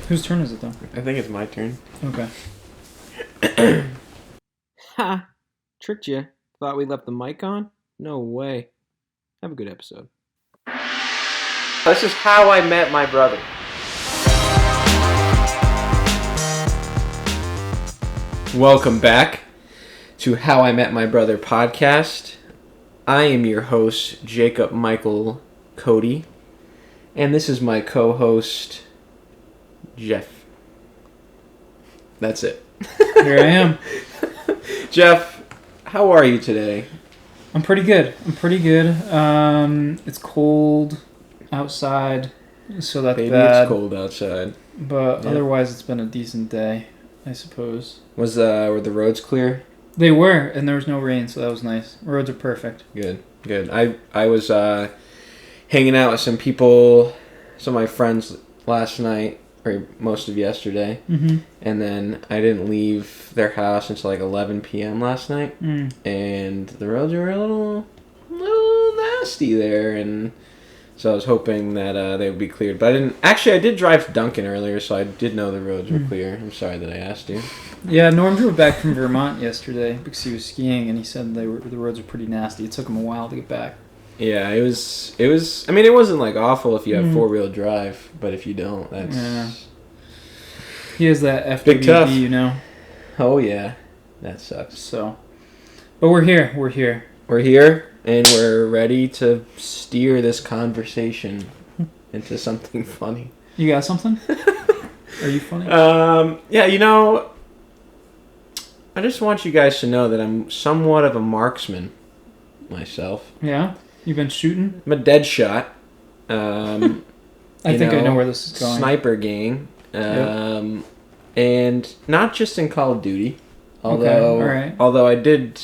Whose turn is it, though? I think it's my turn. Okay. Ha! Tricked you. Thought we left the mic on? No way. Have a good episode. This is how I met my brother. Welcome back to How I Met My Brother podcast. I am your host, Jacob Michael Cody, and this is my co-host, Jeff. That's it. Here I am. Jeff, how are you today? I'm pretty good. It's cold outside, so that's Baby, bad. it's cold outside. But Yeah. otherwise, it's been a decent day, I suppose. Were the roads clear? They were, and there was no rain, so that was nice. Roads are perfect. Good. I was hanging out with some people, some of my friends last night, or most of yesterday, and then I didn't leave their house until like 11 p.m. last night, and the roads were a little nasty there, and so I was hoping that they would be cleared. But I did drive to Duncan earlier, so I did know the roads were clear. I'm sorry that I asked you. Yeah, Norm drove back from Vermont yesterday because he was skiing, and he said the roads were pretty nasty. It took him a while to get back. Yeah, it was. I mean, it wasn't like awful if you have 4-wheel drive, but if you don't, that's... Yeah. He has that Big tough. FWD, you know. Oh yeah, that sucks. So, but we're here. We're here, and we're ready to steer this conversation into something funny. You got something? Are you funny? Yeah, you know, I just want you guys to know that I'm somewhat of a marksman myself. Yeah? You've been shooting? I'm a dead shot. I think I know where this is going. Sniper gang. Yep. And not just in Call of Duty, although I did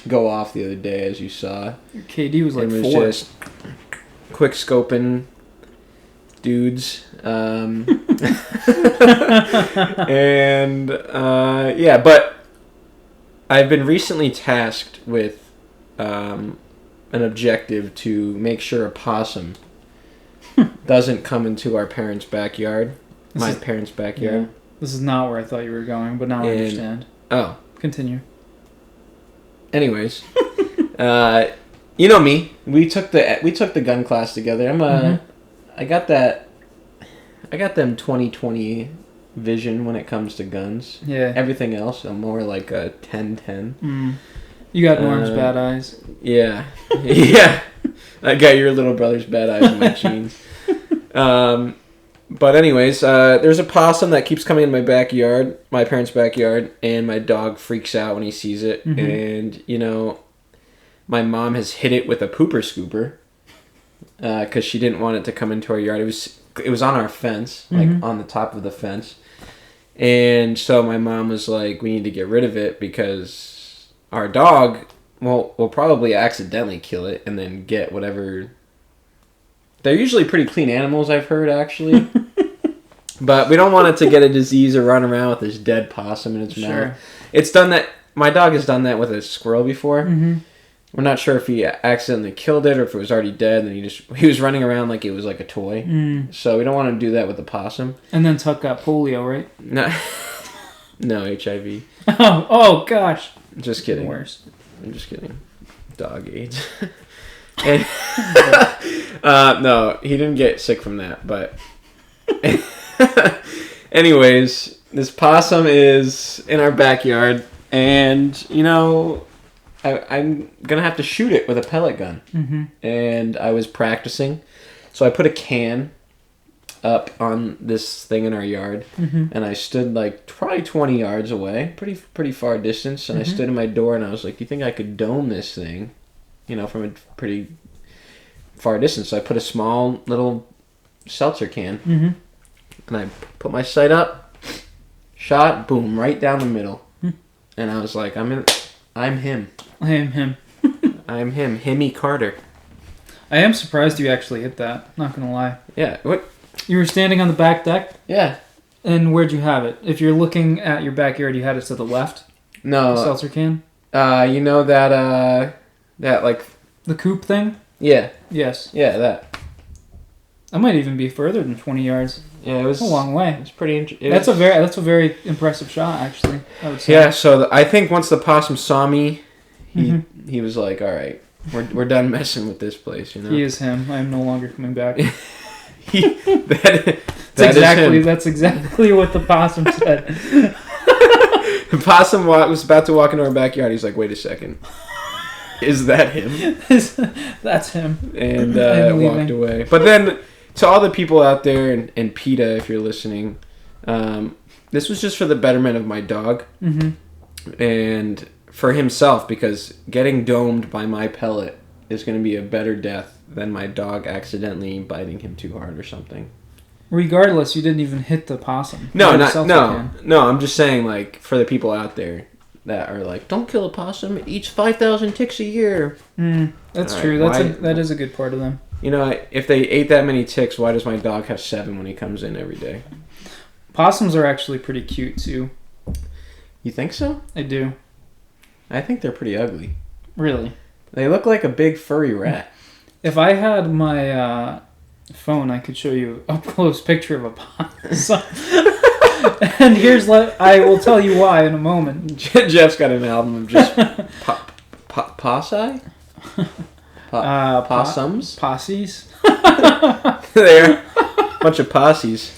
go off the other day, as you saw. Your KD was like it was 4. just quick scoping dudes. And yeah, but I've been recently tasked with an objective to make sure a possum doesn't come into our parents' backyard. Parents' backyard. Yeah. This is not where I thought you were going, but now I understand. Oh. Continue. Anyways, you know me. We took the gun class together. I got them 20/20 vision when it comes to guns. Yeah. Everything else, I'm more like a 10/10. You got Norm's bad eyes. Yeah. Yeah. I got your little brother's bad eyes in my jeans. But anyways, there's a possum that keeps coming in my backyard, my parents' backyard, and my dog freaks out when he sees it. And, you know, my mom has hit it with a pooper scooper because she didn't want it to come into our yard. It was on our fence, like on the top of the fence. And so my mom was like, we need to get rid of it because our dog will probably accidentally kill it and then get whatever... They're usually pretty clean animals, I've heard, actually. But we don't want it to get a disease or run around with this dead possum in its mouth. It's done that. My dog has done that with a squirrel before. We're not sure if he accidentally killed it or if it was already dead and he was running around like it was like a toy. So we don't want to do that with the possum. And then Tuck got polio, right? No, HIV. Oh gosh. Just kidding. Worse. I'm just kidding. Dog AIDS. And, no, he didn't get sick from that, but anyways, this possum is in our backyard, and, you know, I'm gonna have to shoot it with a pellet gun. And I was practicing, so I put a can up on this thing in our yard, and I stood like probably 20 yards away, pretty far distance, and I stood in my door, and I was like, do you think I could dome this thing? You know, from a pretty far distance. So I put a small little seltzer can, and I put my sight up, shot, boom, right down the middle. And I was like, I'm him. I am him. I'm him. Himmy Carter. I am surprised you actually hit that. Not gonna lie. Yeah. What? You were standing on the back deck? Yeah. And where'd you have it? If you're looking at your backyard, you had it to the left? No. The seltzer can? You know that like... The coop thing? Yeah. Yes. Yeah, that. That might even be further than 20 yards. Yeah, it was a long way. It's pretty interesting. That's a very impressive shot, actually. I would say. Yeah, so I think once the possum saw me, he was like, "All right, we're done messing with this place." You know. He is him. I am no longer coming back. That's exactly what the possum said. The possum was about to walk into our backyard. He's like, "Wait a second, is that him?" That's him. And walked away. But then, to all the people out there, and PETA, if you're listening, this was just for the betterment of my dog, and for himself, because getting domed by my pellet is going to be a better death than my dog accidentally biting him too hard or something. Regardless, you didn't even hit the possum. No. I'm just saying, like, for the people out there that are like, don't kill a possum. It eats 5,000 ticks a year. That's true. That is a good part of them. You know, if they ate that many ticks, why does my dog have 7 when he comes in every day? Possums are actually pretty cute too. You think so? I do. I think they're pretty ugly. Really? They look like a big furry rat. If I had my phone, I could show you a up-close picture of a possum. And I will tell you why in a moment. Jeff's got an album of just possi? Possums? Posses. They're a bunch of posses.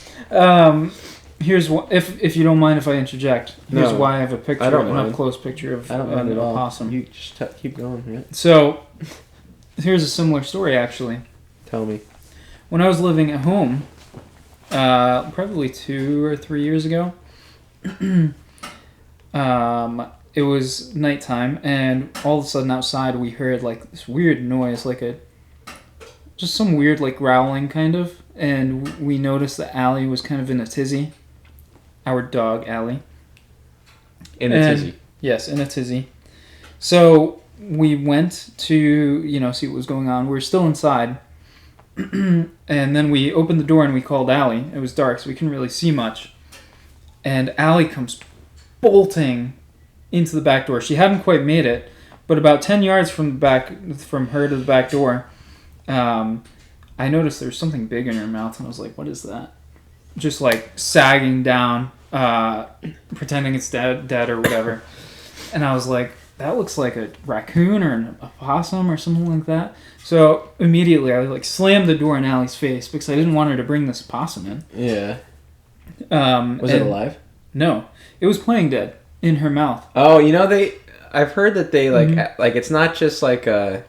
Here's what, if you don't mind if I interject. Here's why I have a picture, an up-close picture of a possum. You just keep going. Yeah. So, here's a similar story actually. Tell me. When I was living at home, probably 2 or 3 years ago, it was nighttime, and all of a sudden outside we heard like this weird noise, just some weird like growling kind of, and we noticed that Allie was kind of in a tizzy. Our dog, Allie. In a tizzy. Yes, in a tizzy. So we went to, see what was going on. We were still inside. And then we opened the door and we called Allie. It was dark, so we couldn't really see much. And Allie comes bolting into the back door. She hadn't quite made it, but about 10 yards from her to the back door, I noticed there was something big in her mouth, and I was like, what is that? Just like sagging down, pretending it's dead or whatever. And I was like, that looks like a raccoon or a possum or something like that. So immediately I slammed the door in Allie's face because I didn't want her to bring this possum in. Yeah. Was it alive? No, it was playing dead in her mouth. Oh, I've heard that they it's not just like an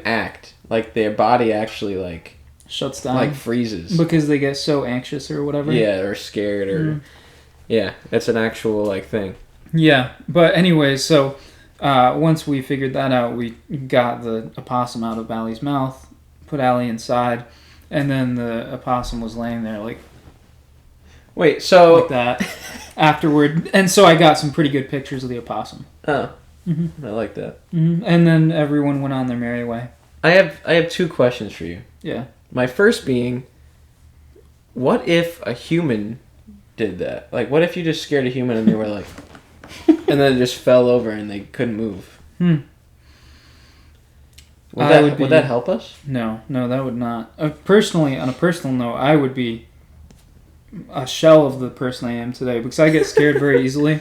act. Like their body actually shuts down, freezes because they get so anxious or whatever. Yeah, or scared or yeah, that's an actual thing. Yeah, but anyway, so once we figured that out, we got the opossum out of Allie's mouth, put Allie inside, and then the opossum was laying there like that afterward. And so I got some pretty good pictures of the opossum. Oh, I like that. And then everyone went on their merry way. I have 2 questions for you. Yeah. My first being, what if a human did that? Like, what if you just scared a human and they were like... and then it just fell over and they couldn't move? Would that help us? No, that would not. Personally, on a personal note, I would be a shell of the person I am today because I get scared very easily.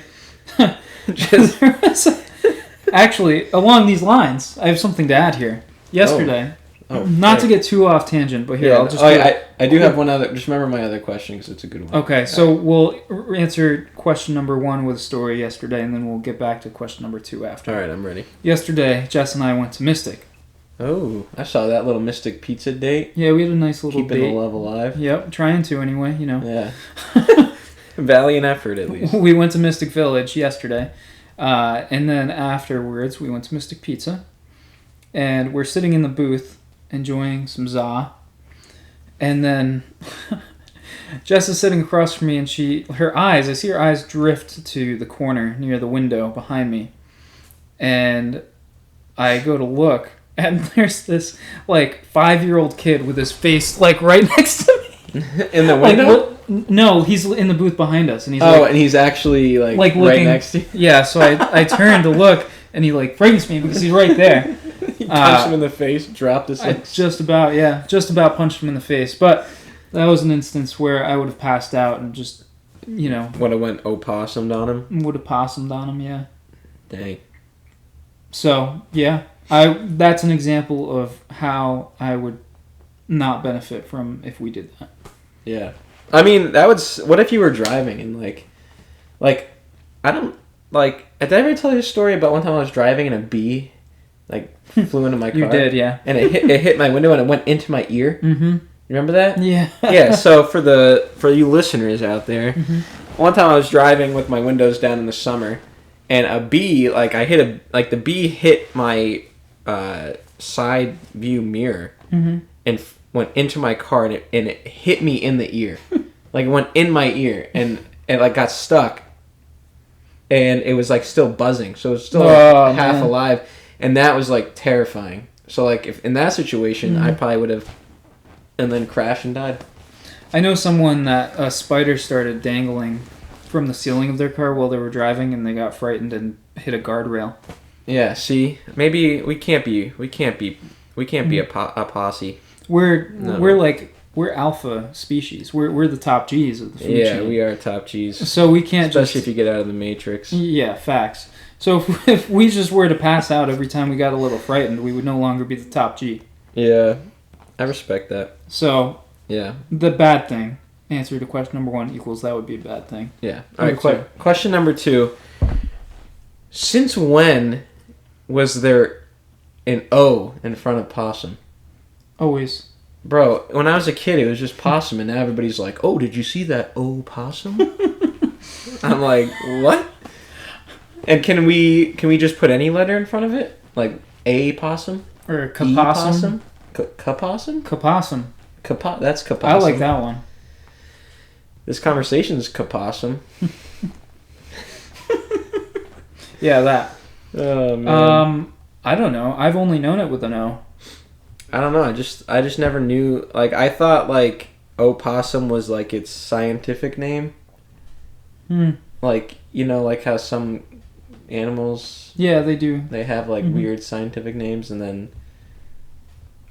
Actually, along these lines, I have something to add here. Yesterday, not to get too off tangent, but here, I'll just... I do have one other... Just remember my other question because it's a good one. Okay, so we'll answer question number 1 with a story yesterday, and then we'll get back to question number 2 after. All right, I'm ready. Yesterday, Jess and I went to Mystic. Oh, I saw that little Mystic pizza date. Yeah, we had a nice little date. Keeping the love alive. Yep, trying to anyway, Yeah. Valiant effort, at least. We went to Mystic Village yesterday, and then afterwards we went to Mystic Pizza, and we're sitting in the booth enjoying some za, and then Jess is sitting across from me, and I see her eyes drift to the corner near the window behind me, and I go to look, and there's this 5-year-old kid with his face right next to me in the window. No, he's in the booth behind us, and he's and he's actually looking, right next to you. Yeah, so I turn to look, and he frightens me because he's right there. He punched him in the face, dropped his just about punched him in the face. But That was an instance where I would have passed out and just, you know... Would have went opossummed on him? Would have possumed on him, yeah. Dang. So, yeah. That's an example of how I would not benefit from if we did that. Yeah. I mean, that would... What if you were driving and, like, I don't... Like, did I ever tell you a story about one time I was driving and a bee, like, flew into my car? You did, yeah. And it hit my window and it went into my ear. Mm-hmm. You remember that? Yeah. Yeah, so for you listeners out there, one time I was driving with my windows down in the summer, and a bee, like, the bee hit my side view mirror and went into my car, and it hit me in the ear. Like, it went in my ear, and it, like, got stuck. And it was, like, still buzzing. So it was still half alive. And that was, like, terrifying. So, like, if in that situation, I probably would have... And then crashed and died. I know someone that a spider started dangling from the ceiling of their car while they were driving, and they got frightened and hit a guardrail. Yeah, see? Maybe we can't be a posse. We're alpha species. We're the top G's of the food chain. Yeah, we are top G's. So we can't especially if you get out of the Matrix. Yeah, facts. So if we just were to pass out every time we got a little frightened, we would no longer be the top G. Yeah, I respect that. So yeah, the bad thing. Answer to question number 1 equals that would be a bad thing. Yeah. All right. Question number 2. Since when was there an O in front of possum? Always. Bro, when I was a kid, it was just possum, and now everybody's like, "Oh, did you see that opossum?" I'm like, "What?" And can we just put any letter in front of it, like a possum or a capossum? Capossum? Capossum. That's capossum. I like that one. This conversation's capossum. Yeah, that. Oh man. I don't know. I've only known it with an O. I don't know. I just never knew. Like, I thought like opossum was like its scientific name. Like, you know, like how some animals. Yeah, they do. They have like weird scientific names, and then,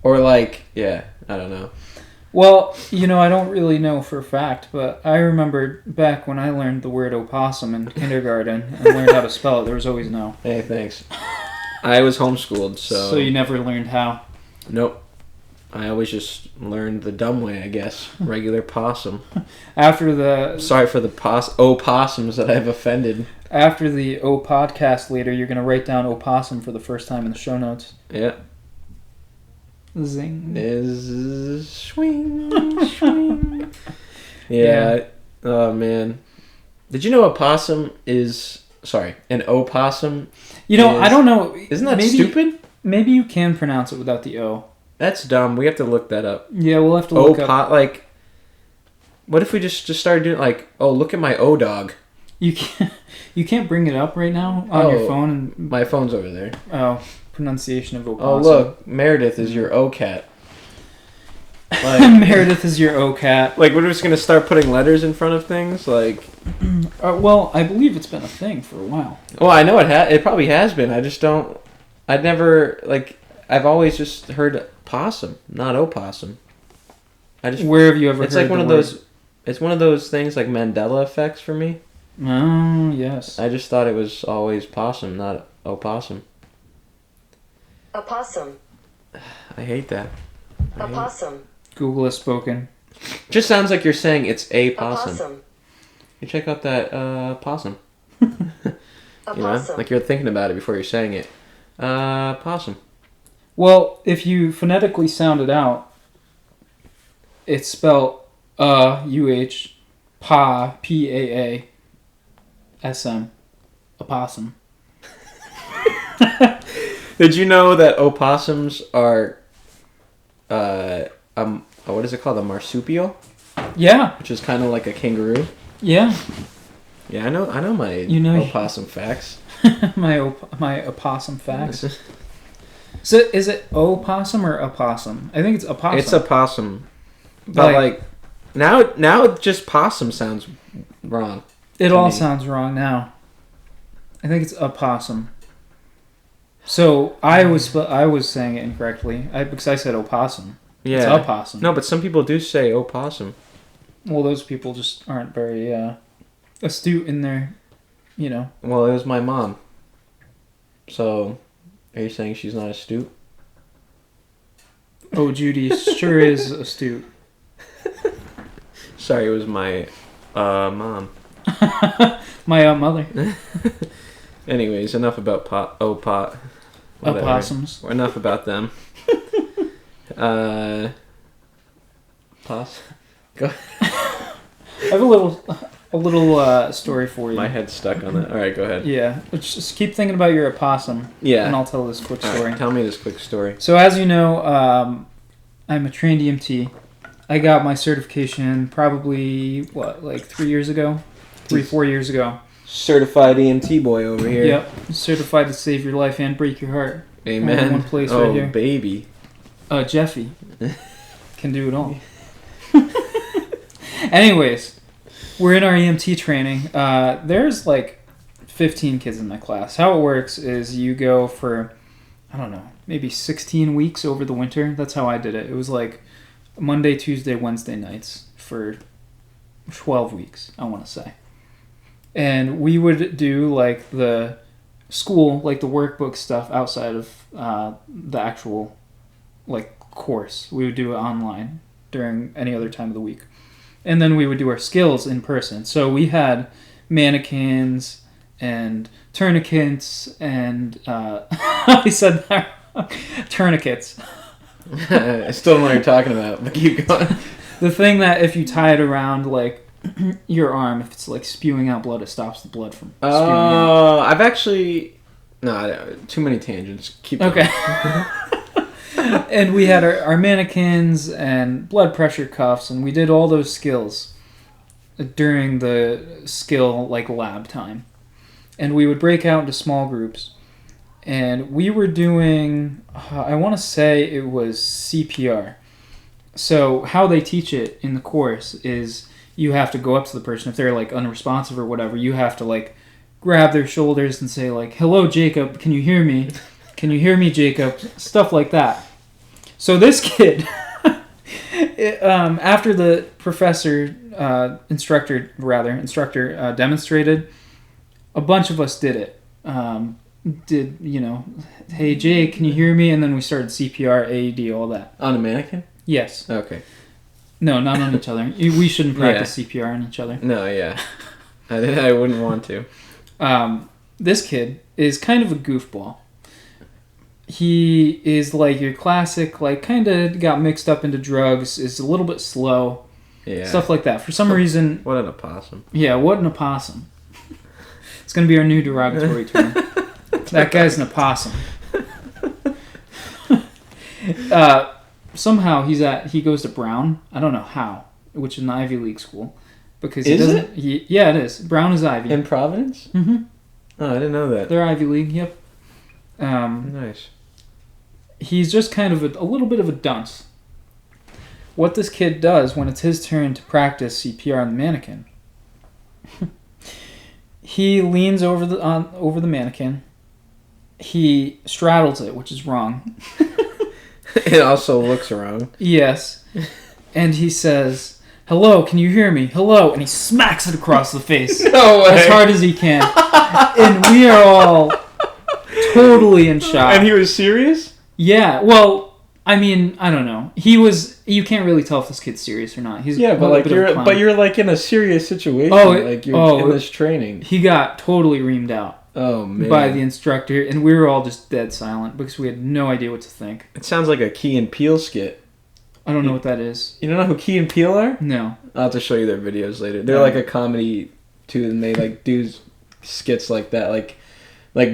or like, yeah, I don't know. Well, you know, I don't really know for a fact, but I remember back when I learned the word opossum in kindergarten and learned how to spell it, there was always no. Hey, thanks. I was homeschooled, so. So you never learned how? Nope. I always just learned the dumb way, I guess. Regular possum. After the... Sorry for the opossums that I've offended. After the O podcast later, you're going to write down opossum for the first time in the show notes. Yeah. Zing. Is swing, swing. Yeah. Oh, man. Did you know opossum is... Sorry, an opossum. You know, I don't know. Isn't that stupid? Maybe you can pronounce it without the O. That's dumb. We have to look that up. Yeah, we'll have to look up. Like, what if we just started doing like, oh, look at my O dog. You can't bring it up right now on your phone. And my phone's over there. Oh, pronunciation of opossum. Oh, look, Meredith is your O cat. Like, Meredith is your O cat. Like, we're just gonna start putting letters in front of things, like. Well, I believe it's been a thing for a while. Well, I know it probably has been. I just don't. I'd never like. I've always just heard possum, not opossum. Where have you ever? It's like one of those. It's one of those things like Mandela effects for me. Oh yes. I just thought it was always possum, not opossum. Opossum. I hate that. Opossum. Google has spoken. Just sounds like you're saying it's a possum. Opossum. You check out that possum. Opossum. You know, like you're thinking about it before you're saying it. Possum. Well, if you phonetically sound it out, it's spelled UH pa PAASM. Opossum. Did you know that opossums are what is it called? A marsupial? Yeah. Which is kind of like a kangaroo. Yeah. Yeah, I know my opossum facts. my opossum facts. So is it opossum or opossum? I think it's opossum. It's a possum. But like now just possum sounds wrong. It all sounds wrong now. I think it's opossum. So I was saying it incorrectly because I said opossum. Yeah. It's opossum. No, but some people do say opossum. Well, those people just aren't very astute in their, you know. Well, it was my mom. So, are you saying she's not astute? Oh, Judy sure is astute. Sorry, it was my mom. My mother. Anyways, enough about whatever. Opossums. Enough about them. Go. I have a little story for you. My head's stuck on that. All right, go ahead. Yeah, just keep thinking about your opossum. Yeah. And I'll tell this quick All story. right, tell me this quick story. So as you know, I'm a trained EMT. I got my certification probably, 3 years ago? 4 years ago. Certified EMT boy over here. Yep. Certified to save your life and break your heart. Amen. All in one place oh, right here. Baby. Jeffy. Can do it all. Anyways, we're in our EMT training. There's 15 kids in my class. How it works is you go for, I don't know, maybe 16 weeks over the winter. That's how I did it. It was Monday, Tuesday, Wednesday nights for 12 weeks, I want to say. And we would do the school, the workbook stuff outside of the actual course. We would do it online during any other time of the week. And then we would do our skills in person. So we had mannequins and tourniquets and I said that tourniquets. I still don't know what you're talking about, but keep going. The thing that if you tie it around your arm, if it's spewing out blood, it stops the blood from spewing out. I've actually too many tangents. Keep going. Okay. And we had our mannequins and blood pressure cuffs, and we did all those skills during the skill lab time. And we would break out into small groups, and we were doing, I want to say it was CPR. So how they teach it in the course is you have to go up to the person if they're unresponsive or whatever. You have to grab their shoulders and say "Hello, Jacob. Can you hear me? Can you hear me, Jacob?" Stuff like that. So this kid, after the instructor demonstrated, a bunch of us did it. Hey Jake, can you hear me? And then we started CPR, AED, all that. On a mannequin? Yes. Okay. No, not on each other. We shouldn't practice CPR on each other. No, yeah. I wouldn't want to. This kid is kind of a goofball. He is your classic, kind of got mixed up into drugs, is a little bit slow. Yeah. Stuff like that. For some reason... What an opossum. Yeah, what an opossum. It's going to be our new derogatory term. That guy's an opossum. Somehow he goes to Brown. I don't know how, which is an Ivy League school. Because he doesn't... Yeah, it is. Brown is Ivy. In Providence? Mm-hmm. Oh, I didn't know that. They're Ivy League, yep. Nice. He's just kind of a little bit of a dunce. What this kid does when it's his turn to practice CPR on the mannequin, he leans over the mannequin. He straddles it, which is wrong. It also looks wrong. Yes. And he says, "Hello, can you hear me? Hello." And he smacks it across the face. No way. As hard as he can. And we are all totally in shock. And he was serious? Yeah, well, I mean, I don't know. You can't really tell if this kid's serious or not. He's but you're in a serious situation. You're in this training. He got totally reamed out. Oh, man. By the instructor, and we were all just dead silent because we had no idea what to think. It sounds like a Key and Peele skit. I don't know what that is. You don't know who Key and Peele are? No. I'll have to show you their videos later. They're a comedy too, and they do skits like that, like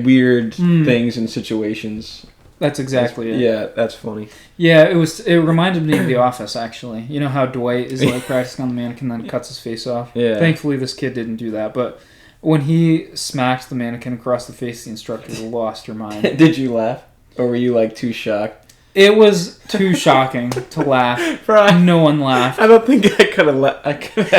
weird things and situations. That's exactly it. Yeah, that's funny. Yeah, it reminded me of The Office, actually. You know how Dwight is practicing on the mannequin and then cuts his face off? Yeah. Thankfully this kid didn't do that, but when he smacked the mannequin across the face, the instructor lost her mind. Did you laugh? Or were you too shocked? It was too shocking to laugh. No one laughed. I don't think I could have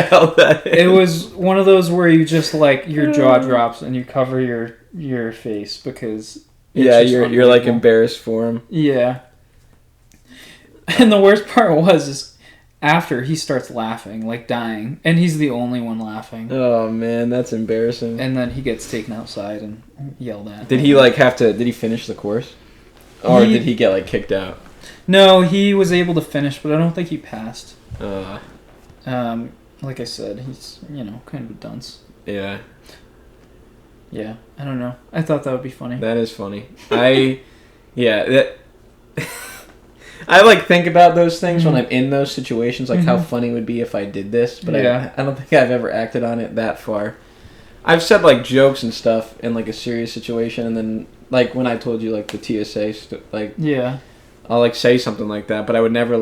held that in. It was one of those where you just your jaw drops and you cover your face because you're embarrassed for him. Yeah. And the worst part is after he starts laughing, like dying, and he's the only one laughing. Oh man, that's embarrassing. And then he gets taken outside and yelled at. Did he did he finish the course? Or did he get like kicked out? No, he was able to finish, but I don't think he passed. Like I said, he's, kind of a dunce. Yeah. Yeah, I don't know. I thought that would be funny. That is funny. I like think about those things when I'm in those situations, like how funny it would be if I did this, but I don't think I've ever acted on it that far. I've said like jokes and stuff in like a serious situation, and then like when I told you like the TSA I'll like say something like that, but I would never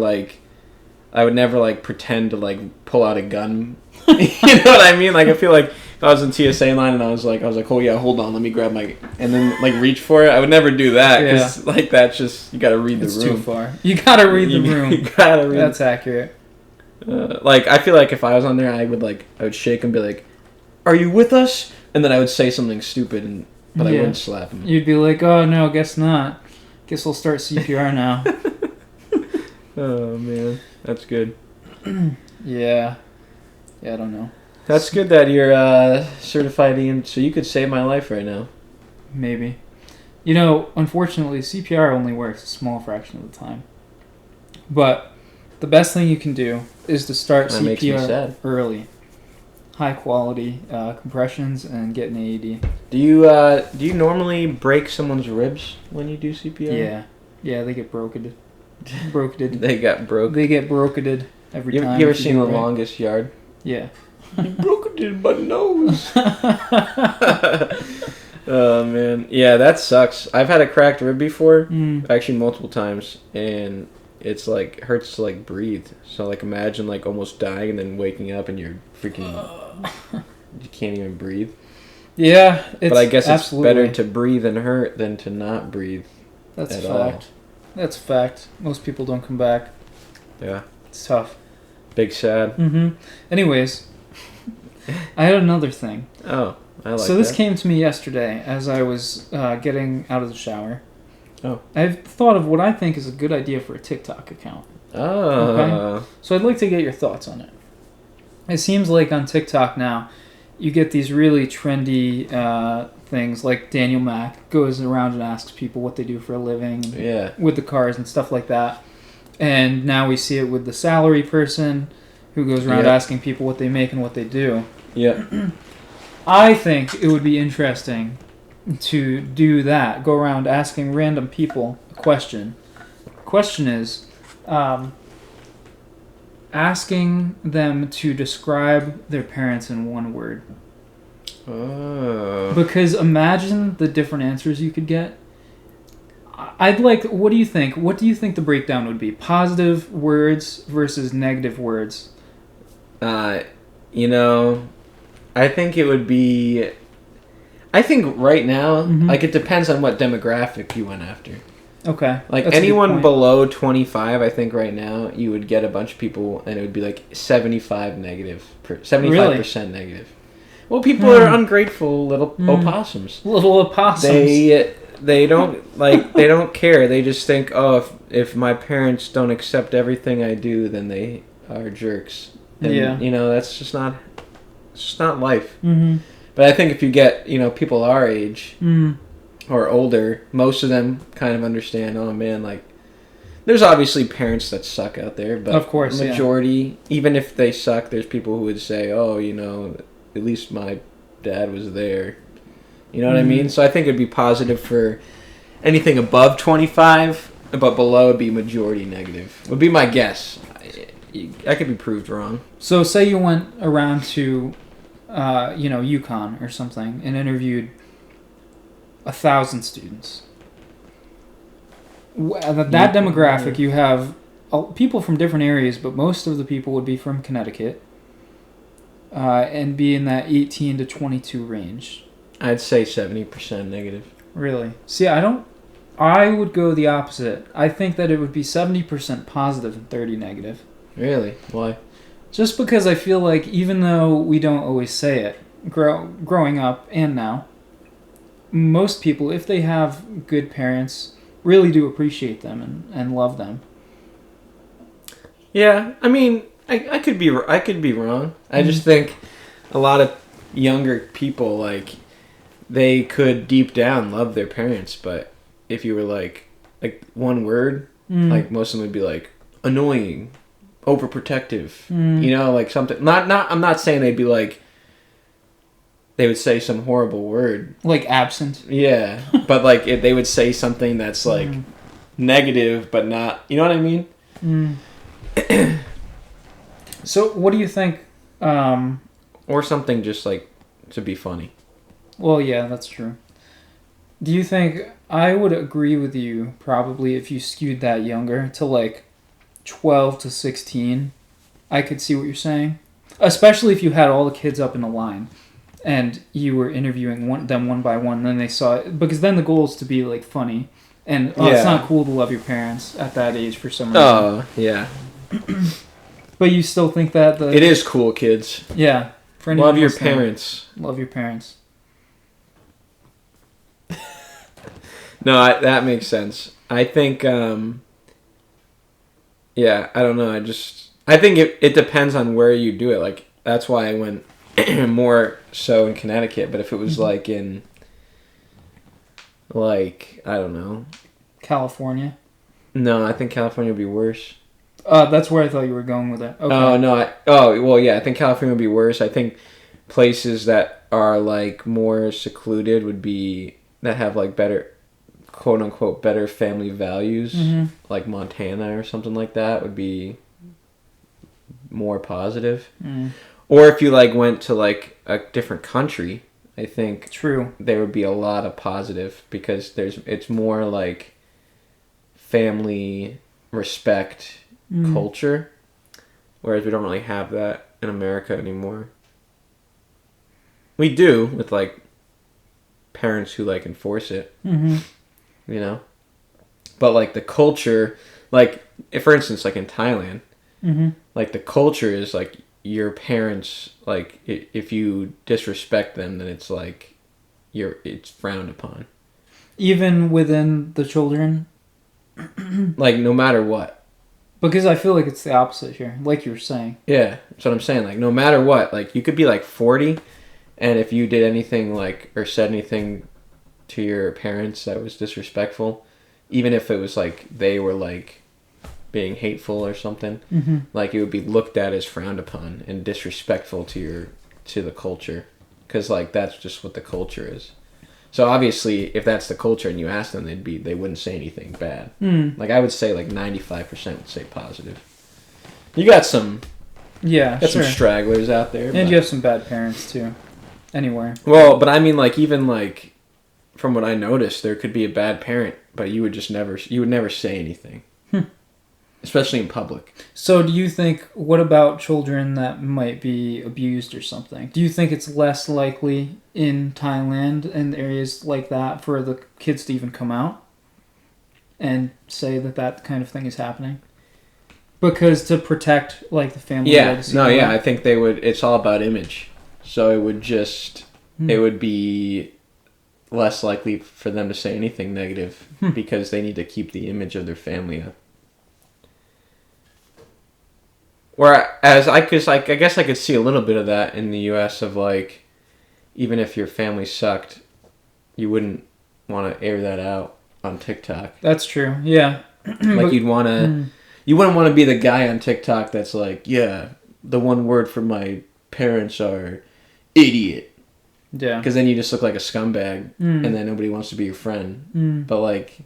pretend to like pull out a gun. You know what I mean? Like I feel like if I was in TSA line and I was like, oh yeah, hold on, let me grab my, and then like reach for it. I would never do that because like that's just, you gotta read the room. It's too far. You gotta read the room. You gotta read. That's accurate. Like I feel like if I was on there, I would shake and be like, "Are you with us?" And then I would say something stupid, but I wouldn't slap him. You'd be like, "Oh no, guess not. Guess we'll start CPR now." Oh man, that's good. Yeah, I don't know. That's good that you're certified EM, so you could save my life right now. Maybe. Unfortunately, CPR only works a small fraction of the time. But the best thing you can do is to start CPR early. High quality compressions and get an AED. Do you normally break someone's ribs when you do CPR? Yeah, they get broketed. They get broke. They get broketed every time. You ever seen The Longest Yard? Yeah. He broke it in my nose. Oh man, yeah, that sucks. I've had a cracked rib before, actually multiple times, and it's like hurts to like breathe. So like imagine like almost dying and then waking up and you're freaking you can't even breathe. Yeah, but I guess it's better to breathe and hurt than to not breathe. That's a fact. That's a fact. Most people don't come back. Yeah, it's tough. Big sad. Anyways, I had another thing. Oh, I like that. So this came to me yesterday as I was getting out of the shower. Oh. I've thought of what I think is a good idea for a TikTok account. Oh. Okay? So I'd like to get your thoughts on it. It seems like on TikTok now, you get these really trendy things, like Daniel Mack goes around and asks people what they do for a living. With the cars and stuff like that. And now we see it with the salary person who goes around asking people what they make and what they do. Yeah. I think it would be interesting to do that. Go around asking random people a question. The question is, asking them to describe their parents in one word. Oh. Because imagine the different answers you could get. What do you think? What do you think the breakdown would be? Positive words versus negative words. I think it would be... I think right now, like it depends on what demographic you went after. Okay. Like anyone below 25, I think right now, you would get a bunch of people and it would be like 75% negative. Well, people are ungrateful little opossums. Little opossums. They don't care. They just think, oh, if my parents don't accept everything I do, then they are jerks. And, that's just not life. But I think if you get, people our age or older, most of them kind of understand, oh man, like, there's obviously parents that suck out there, but of course, the majority, even if they suck, there's people who would say, oh, at least my dad was there. You know what I mean? So I think it'd be positive for anything above 25, but below it'd be majority negative. Would be my guess. I could be proved wrong. So say you went around to, UConn or something and interviewed 1,000 students. That demographic, you have people from different areas, but most of the people would be from Connecticut and be in that 18 to 22 range. I'd say 70% negative. Really? See, I would go the opposite. I think that it would be 70% positive and 30 negative. Really? Why? Just because I feel like even though we don't always say it, growing up and now, most people, if they have good parents, really do appreciate them and love them. Yeah, I mean, I could be wrong. I just think a lot of younger people, like, they could deep down love their parents, but if you were like one word, like most of them would be like annoying, overprotective, like something. Not I'm not saying they'd be like they would say some horrible word like absent. Yeah, but like if they would say something that's like negative, but not. You know what I mean? So, what do you think? Or something just like to be funny. Well, yeah, that's true. Do you think I would agree with you probably if you skewed that younger to like 12 to 16? I could see what you're saying, especially if you had all the kids up in a line and you were interviewing them one by one. And then they saw it because then the goal is to be like funny and it's not cool to love your parents at that age for some reason. Oh yeah. But you still think that it is cool, kids. Yeah. Love your parents. Love your parents. No, that makes sense. I think, I don't know. I think it depends on where you do it. Like, that's why I went more so in Connecticut. But if it was like in, like, I don't know. California? No, I think California would be worse. That's where I thought you were going with it. Okay. Oh, no. I think California would be worse. I think places that are, like, more secluded would be, that have, like, better, quote-unquote, better family values, like Montana or something like that, would be more positive. Or if you, like, went to, like, a different country, I think there would be a lot of positive, because it's more, like, family respect culture, whereas we don't really have that in America anymore. We do with like parents who like enforce it, you know, but like the culture, like if for instance like in Thailand, like the culture is like your parents, like if you disrespect them, then it's like it's frowned upon, even within the children. Like no matter what. Because I feel like it's the opposite here, like you were saying. Yeah, that's what I'm saying. Like, no matter what, like, you could be, like, 40, and if you did anything, like, or said anything to your parents that was disrespectful, even if it was, like, they were, like, being hateful or something, like, it would be looked at as frowned upon and disrespectful to the culture. Because, like, that's just what the culture is. So obviously, if that's the culture and you ask them, they wouldn't say anything bad. Like I would say, like 95% would say positive. You got some, some stragglers out there, and you have some bad parents too. Anywhere. Well, but I mean, like even like from what I noticed, there could be a bad parent, but you would never say anything, especially in public. So, do you think? What about children that might be abused or something? Do you think it's less likely in Thailand and areas like that for the kids to even come out and say that kind of thing is happening? Because to protect like the family legacy. I think they would. It's all about image, so it would just it would be less likely for them to say anything negative because they need to keep the image of their family up. Whereas I guess I could see a little bit of that in the U.S. of like, even if your family sucked, you wouldn't want to air that out on TikTok. That's true. Yeah. Like you wouldn't want to be the guy on TikTok that's like, yeah, the one word for my parents are idiot. Yeah. Because then you just look like a scumbag, and then nobody wants to be your friend. But like,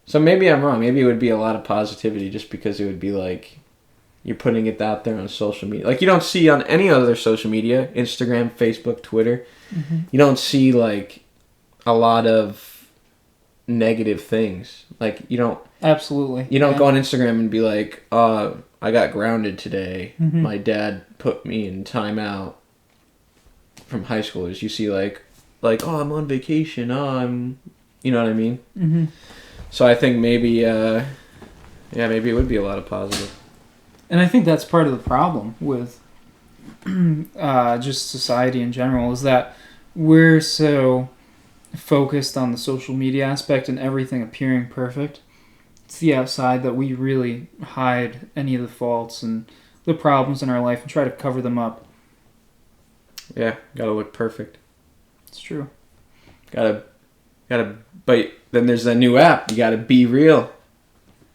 so maybe I'm wrong. Maybe it would be a lot of positivity just because it would be like, you're putting it out there on social media. Like, you don't see on any other social media, Instagram, Facebook, Twitter, you don't see, like, a lot of negative things. Like, you don't... Absolutely. You don't go on Instagram and be like, I got grounded today. My dad put me in timeout from high schoolers. You see, like, oh, I'm on vacation. Oh, I'm... You know what I mean? So I think maybe, maybe it would be a lot of positive. And I think that's part of the problem with just society in general is that we're so focused on the social media aspect and everything appearing perfect It's the outside that we really hide any of the faults and the problems in our life and try to cover them up. Yeah, gotta look perfect. It's true. Gotta, but then there's that new app. You gotta be real.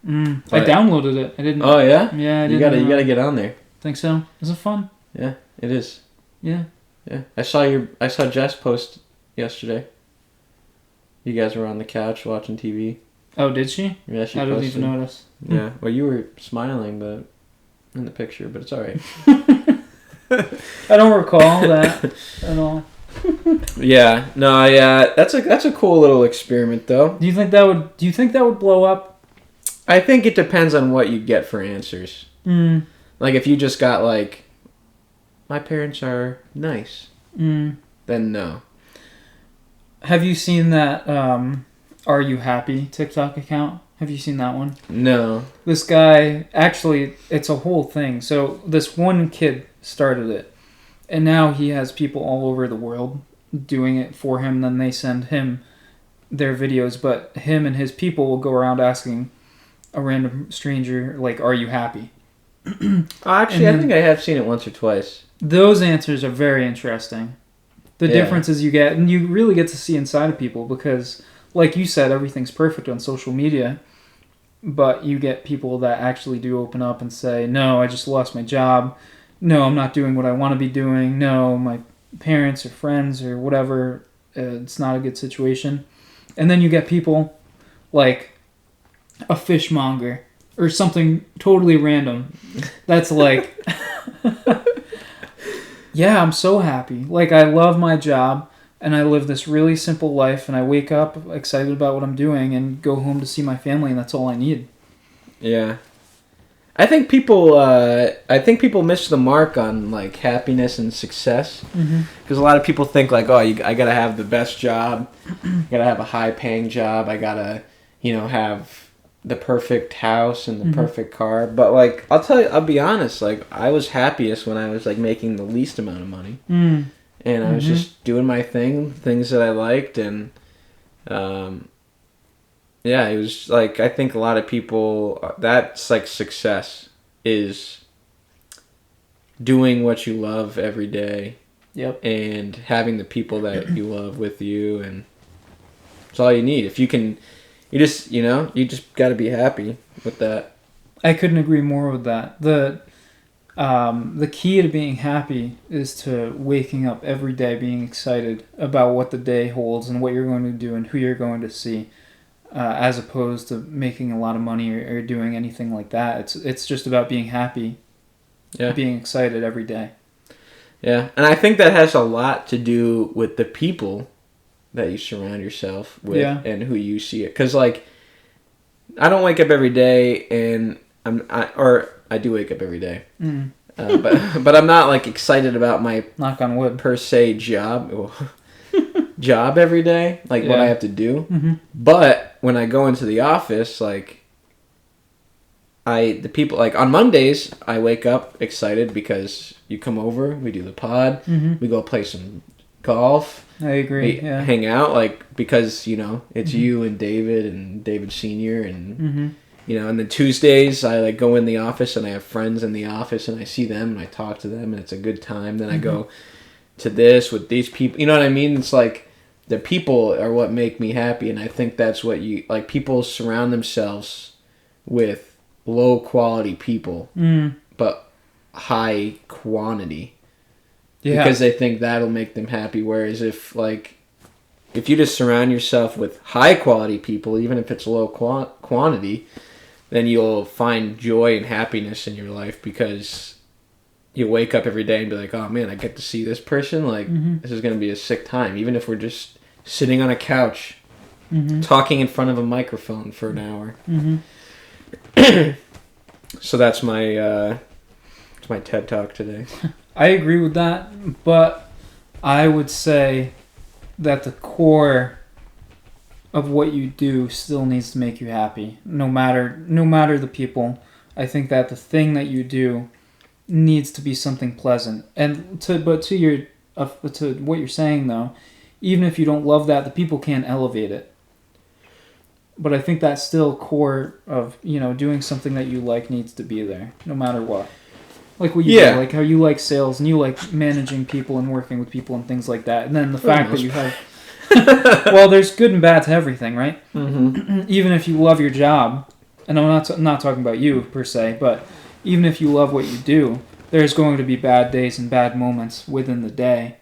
I downloaded it. I didn't. Oh yeah? Yeah, I didn't. You gotta get on there. Think so? Is it fun? Yeah, it is. Yeah. Yeah. I saw Jess post yesterday. You guys were on the couch watching TV. Oh, did she? Yeah, she I didn't posted. even notice. Yeah. Well, you were smiling, but in the picture, but it's all right. I don't recall that at all. Yeah. No. Yeah. That's a cool little experiment, though. Do you think that would blow up? I think it depends on what you get for answers. Like if you just got like, my parents are nice, then no. Have you seen that Are You Happy TikTok account? Have you seen that one? No. This guy, actually, it's a whole thing. So this one kid started it, and now he has people all over the world doing it for him. Then they send him their videos, but him and his people will go around asking a random stranger, like, "Are you happy?" Actually, I think I have seen it once or twice. Those answers are very interesting. The differences you get, and you really get to see inside of people because, like you said, everything's perfect on social media, but you get people that actually do open up and say, no, I just lost my job. No, I'm not doing what I want to be doing. No, my parents or friends or whatever, it's not a good situation. And then you get people like a fishmonger or something totally random that's like... Yeah, I'm so happy. Like, I love my job, and I live this really simple life, and I wake up excited about what I'm doing and go home to see my family, and that's all I need. Yeah. I think people miss the mark on, like, happiness and success. Because a lot of people think, like, oh, I gotta have the best job. I gotta have a high-paying job. I gotta, have the perfect house and the perfect car. But like I'll be honest, like I was happiest when I was like making the least amount of money. And I was just doing my things that I liked, and it was like I think a lot of people, that's like success is doing what you love every day. Yep. And having the people that you love with you, and it's all you need. If you can, you just got to be happy with that. I couldn't agree more with that. The key to being happy is to waking up every day being excited about what the day holds and what you're going to do and who you're going to see, as opposed to making a lot of money or doing anything like that. It's just about being happy, being excited every day. Yeah, and I think that has a lot to do with the people that you surround yourself with and who you see it. Because, like, I don't wake up every day and I do wake up every day. But I'm not, like, excited about my, knock on wood, per se job every day, like what I have to do. But when I go into the office, like, the people, like, on Mondays, I wake up excited because you come over, we do the pod, we go play some golf. I agree. We hang out, like, because, it's you and David Sr. and, and then Tuesdays, I, like, go in the office and I have friends in the office and I see them and I talk to them and it's a good time. Then I go to this with these people. You know what I mean? It's like the people are what make me happy, and I think that's what people surround themselves with low quality people, but high quantity. Yeah. Because they think that'll make them happy. Whereas if you just surround yourself with high quality people, even if it's low quantity, then you'll find joy and happiness in your life because you wake up every day and be like, oh man, I get to see this person. Like, this is going to be a sick time. Even if we're just sitting on a couch, talking in front of a microphone for an hour. So that's my TED Talk today. I agree with that, but I would say that the core of what you do still needs to make you happy, no matter the people. I think that the thing that you do needs to be something pleasant. And to what you're saying though, even if you don't love that, the people can't elevate it. But I think that's still core of, doing something that you like needs to be there, no matter what. Like what you do, like how you like sales and you like managing people and working with people and things like that. And then the fact that you have... well, there's good and bad to everything, right? Mm-hmm. Even if you love your job, and I'm not talking about you per se, but even if you love what you do, there's going to be bad days and bad moments within the day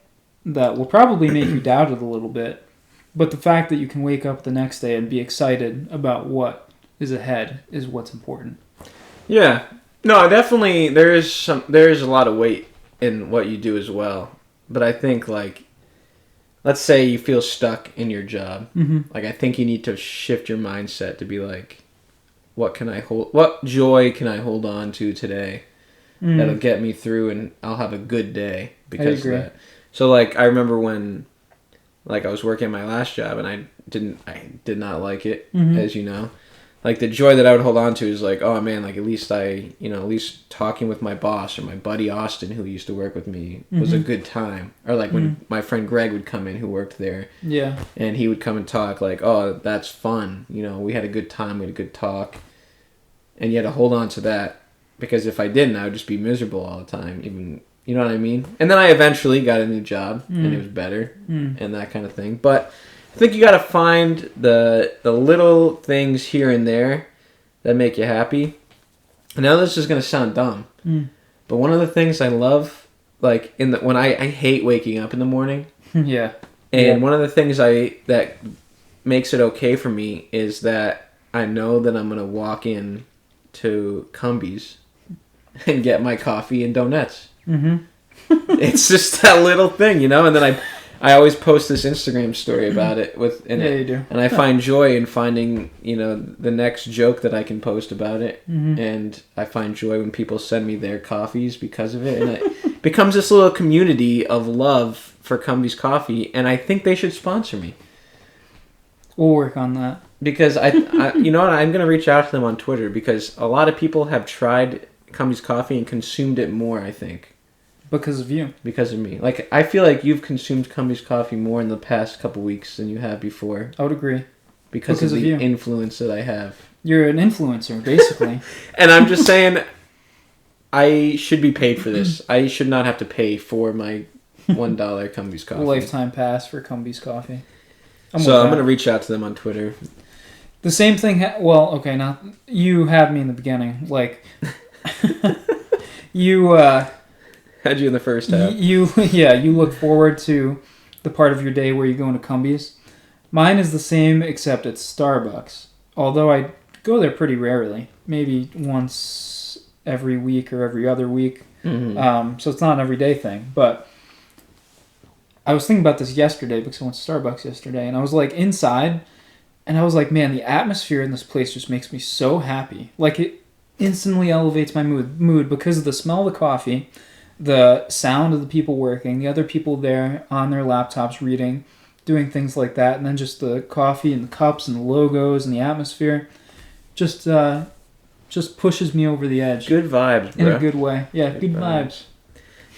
that will probably make you doubt it a little bit. But the fact that you can wake up the next day and be excited about what is ahead is what's important. Yeah. No, definitely there is a lot of weight in what you do as well. But I think, like, let's say you feel stuck in your job. Mm-hmm. Like, I think you need to shift your mindset to be like, what joy can I hold on to today that'll get me through and I'll have a good day because of that. So, like, I remember when, like, I was working at my last job and I did not like it, as you know. Like, the joy that I would hold on to is like, oh man, like, at least talking with my boss or my buddy Austin, who used to work with me, was a good time. Or like when my friend Greg would come in, who worked there. Yeah. And he would come and talk like, oh, that's fun. We had a good time, we had a good talk. And you had to hold on to that. Because if I didn't, I would just be miserable all the time. Even, you know what I mean? And then I eventually got a new job, and it was better, and that kind of thing. But I think you got to find the little things here and there that make you happy. I know this is going to sound dumb, but one of the things I love, like when I hate waking up in the morning. Yeah. And one of the things that makes it okay for me is that I know that I'm going to walk in to Cumbies and get my coffee and donuts. Mm-hmm. It's just that little thing, And then I always post this Instagram story about it you do. And I find joy in finding, the next joke that I can post about it. And I find joy when people send me their coffees because of it. And it becomes this little community of love for Cumbies Coffee. And I think they should sponsor me. We'll work on that. Because you know what, I'm going to reach out to them on Twitter because a lot of people have tried Cumbies Coffee and consumed it more, I think. Because of you. Because of me. Like, I feel like you've consumed Cumbies Coffee more in the past couple weeks than you have before. I would agree. Because of the influence that I have. You're an influencer, basically. And I'm just saying, I should be paid for this. I should not have to pay for my $1 Cumbies Coffee. Lifetime pass for Cumbies Coffee. I'm going to reach out to them on Twitter. The same thing... now, you had me in the beginning. Like, you... Had you in the first half. You look forward to the part of your day where you go into Cumbies. Mine is the same, except it's Starbucks. Although I go there pretty rarely. Maybe once every week or every other week. Mm-hmm. So it's not an everyday thing. But I was thinking about this yesterday because I went to Starbucks yesterday. And I was like inside. And I was like, man, the atmosphere in this place just makes me so happy. Like, it instantly elevates my mood because of the smell of the coffee, the sound of the people working, the other people there on their laptops reading, doing things like that, and then just the coffee and the cups and the logos and the atmosphere just pushes me over the edge. Good vibes, bro. In a good way. Yeah, good vibes.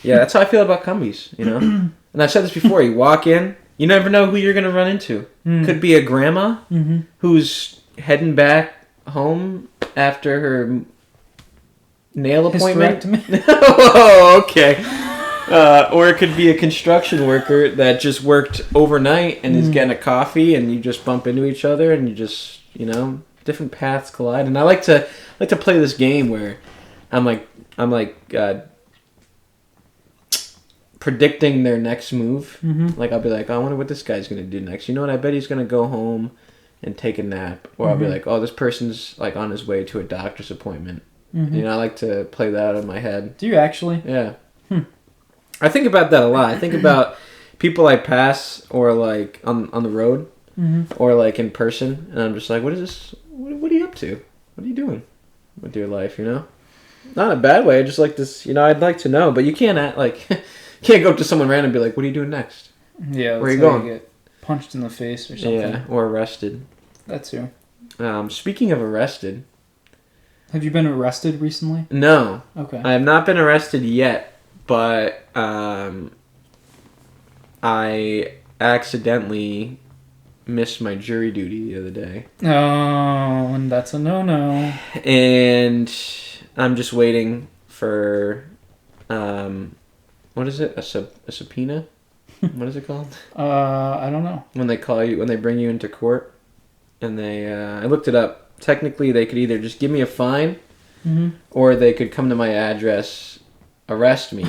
Yeah, that's how I feel about Cumbies, And I've said this before, you walk in, you never know who you're going to run into. Could be a grandma who's heading back home after her nail appointment. Oh, okay. Or it could be a construction worker that just worked overnight and is getting a coffee, and you just bump into each other, and you just, different paths collide. And I like to play this game where I'm like predicting their next move. Like, I'll be like, oh, I wonder what this guy's gonna do next. You know what? I bet he's gonna go home and take a nap. Or I'll be like, oh, this person's like on his way to a doctor's appointment. I like to play that out in my head. Do you actually? Yeah. I think about that a lot. I think about people I pass or like on the road or like in person, and I'm just like, what is this? What are you up to? What are you doing with your life? Not in a bad way. I just like this. I'd like to know, but you can't can't go up to someone random and be like, what are you doing next? Yeah. Where are you going? You get punched in the face or something. Yeah, or arrested. That too. Speaking of arrested. Have you been arrested recently? No. Okay. I have not been arrested yet, but I accidentally missed my jury duty the other day. Oh, and that's a no-no. And I'm just waiting for, what is it? A subpoena? What is it called? I don't know. When they bring you into court, and I looked it up. Technically, they could either just give me a fine, or they could come to my address, arrest me,